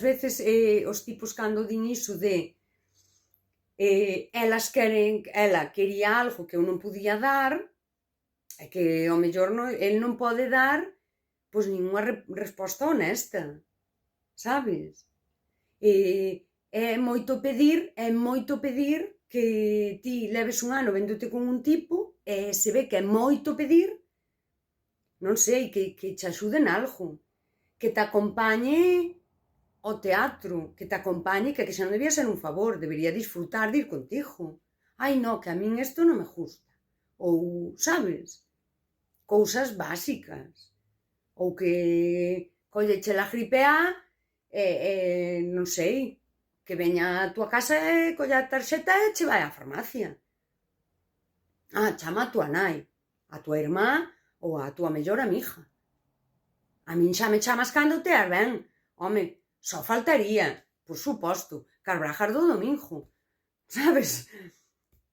veces os tipos cando din iso de ela quería algo que eu non podía dar, é que ao mellor el non pode dar pois ninguna resposta honesta, sabes? É moito pedir que ti leves un ano véndote con un tipo e se ve que é moito pedir, non sei, que che axude en algo, que te acompañe ao teatro, que te acompañe, que xa non debía ser un favor, debería disfrutar de ir contigo. Ai, no, que a min isto non me gusta. Ou, sabes, cousas básicas. Ou que colleche la gripe A, non sei, que veña a túa casa e colla a tarxeta e che vai á farmacia. Chama a túa nai, a túa irmá ou a túa mellor amiga. A min xa me chamas cando teas ben. Home, só faltaría, por suposto, que as brajas do domingo, sabes?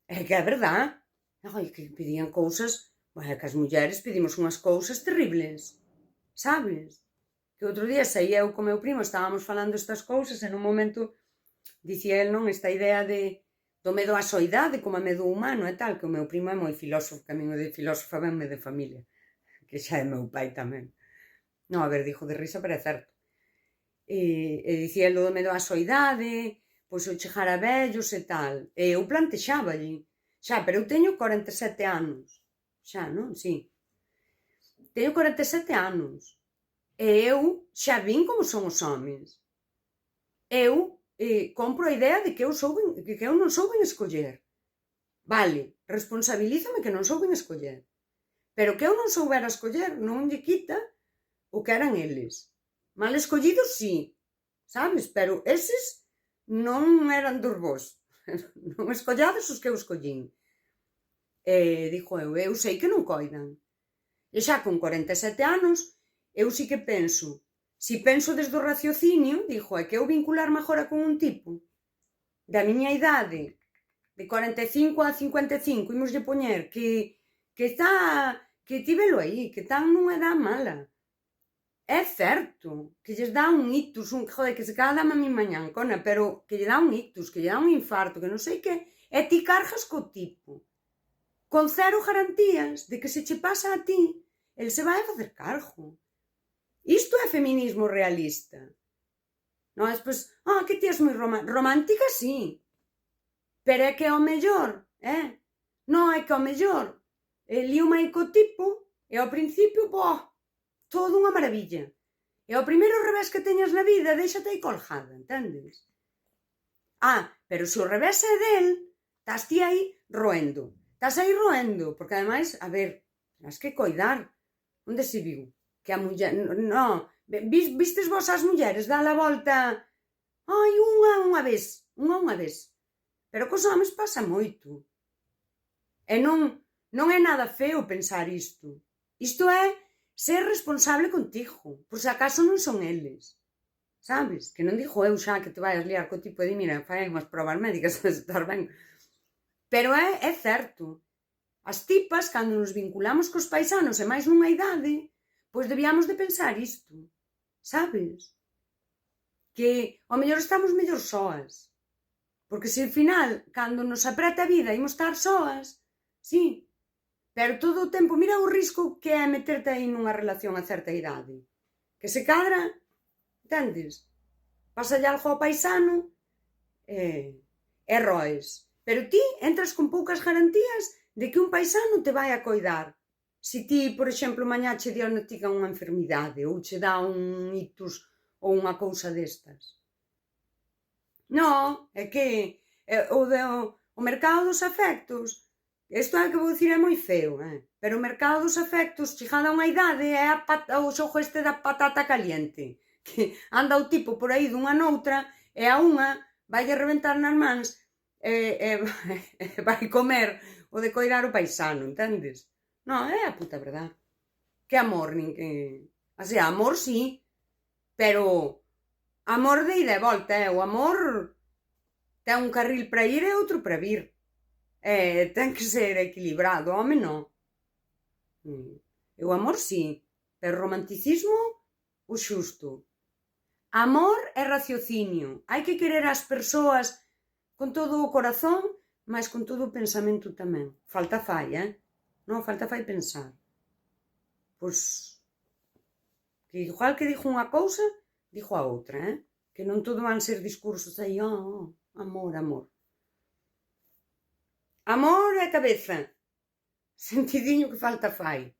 É que é verdad. Ai, que pedían cousas, é que as mulleres pedimos unhas cousas terribles, sabes? Que outro día saí eu co meu primo, estábamos falando estas cousas e nun momento dicía el, non, esta idea do medo á soidade como a medo humano e tal, que o meu primo é moi filósofo, que a min o de filósofa venme de familia, que xa é meu pai tamén. Non, a ver, dixo de risa, pero é certo. E dicía el do medo á soidade, pois o chegar a vellos e tal. E eu plantexáballe, xa, pero eu teño 47 anos. Xa, non? Sí. Teño 47 anos. E eu xa vin como son os homes. Eu compro a idea de que eu non souben escoller. Vale, responsabilízame que non souben escoller. Pero que eu non soubera escoller non lle quita o que eran eles. Mal escollidos, sí, sabes? Pero eses non eran dos vos. Non escollades os que eu escollín. Digo eu sei que non coidan. E xa con 47 anos, eu sí que penso, si penso desde o raciocinio, digo, é que eu vincularme agora con un tipo da miña idade, de 45 a 55, imoslle poñer, que está, que tívelo aí, que tan nunha edad mala. É certo, que lles dá un ictus, que se cada dama a mi mañán, cona, pero que lle dá un ictus, que lle dá un infarto, que non sei que, e ti cargas co tipo, con cero garantías de que se che pasa a ti, el se vai a facer cargo. Isto é feminismo realista. Non, despois, que ti és moi romántica, sí, pero é que ao mellor, non, é que ao mellor, lío mai co tipo, e ao principio, todo unha maravilla. E ao primeiro revés que teñas na vida, déixate aí colgada, entendes? Pero se o revés é del, estás ti aí roendo. Estás aí roendo, porque ademais, a ver, tens que coidar. Onde se viu? Que a muller, non, vistes vos as mulleres dar a volta, unha vez. Pero cos homes pasa moito. E non é nada feo pensar isto. Isto é ser responsable contigo, por se acaso non son eles, sabes? Que non dixo eu xa que te vais liar co tipo de, mira, fai unhas probas médicas para estar ben. Pero é certo. As tipas, cando nos vinculamos cos paisanos e máis nunha idade, pois debíamos de pensar isto, sabes? Que ao mellor estamos mellor soas. Porque se ao final, cando nos apreta a vida, imos estar soas, sí, pero todo o tempo, mira o risco que é meterte aí nunha relación a certa idade. Que se cadra, entendes? Pasalle algo ao paisano e roes. Pero ti entras con poucas garantías de que un paisano te vai a coidar. Se ti, por exemplo, mañá che diagnostica unha enfermidade ou che dá un ictus ou unha cousa destas. Non, é que o mercado dos afectos, isto é que vou dicir é moi feo, pero o mercado dos afectos, chegada a unha idade, é o xogo este da patata caliente, que anda o tipo por aí dunha noutra e a unha vai a reventar nas mans e vai comer o de coidar o paisano, entendes? Non, é a puta verdad. Que amor, nin que... Así, amor sí, pero amor de ida e volta, o amor ten un carril para ir e outro para vir. Ten que ser equilibrado, home non. O amor sí, pero romanticismo o xusto. Amor e raciocinio. Hai que querer as persoas con todo o corazón, mas con todo o pensamento tamén. Falta fai, Non, falta fai pensar. Pois, que igual que dixo unha cousa, dixo a outra, Que non todo van ser discursos aí, amor, amor. Amor e cabeza. Sentidiño que falta fai.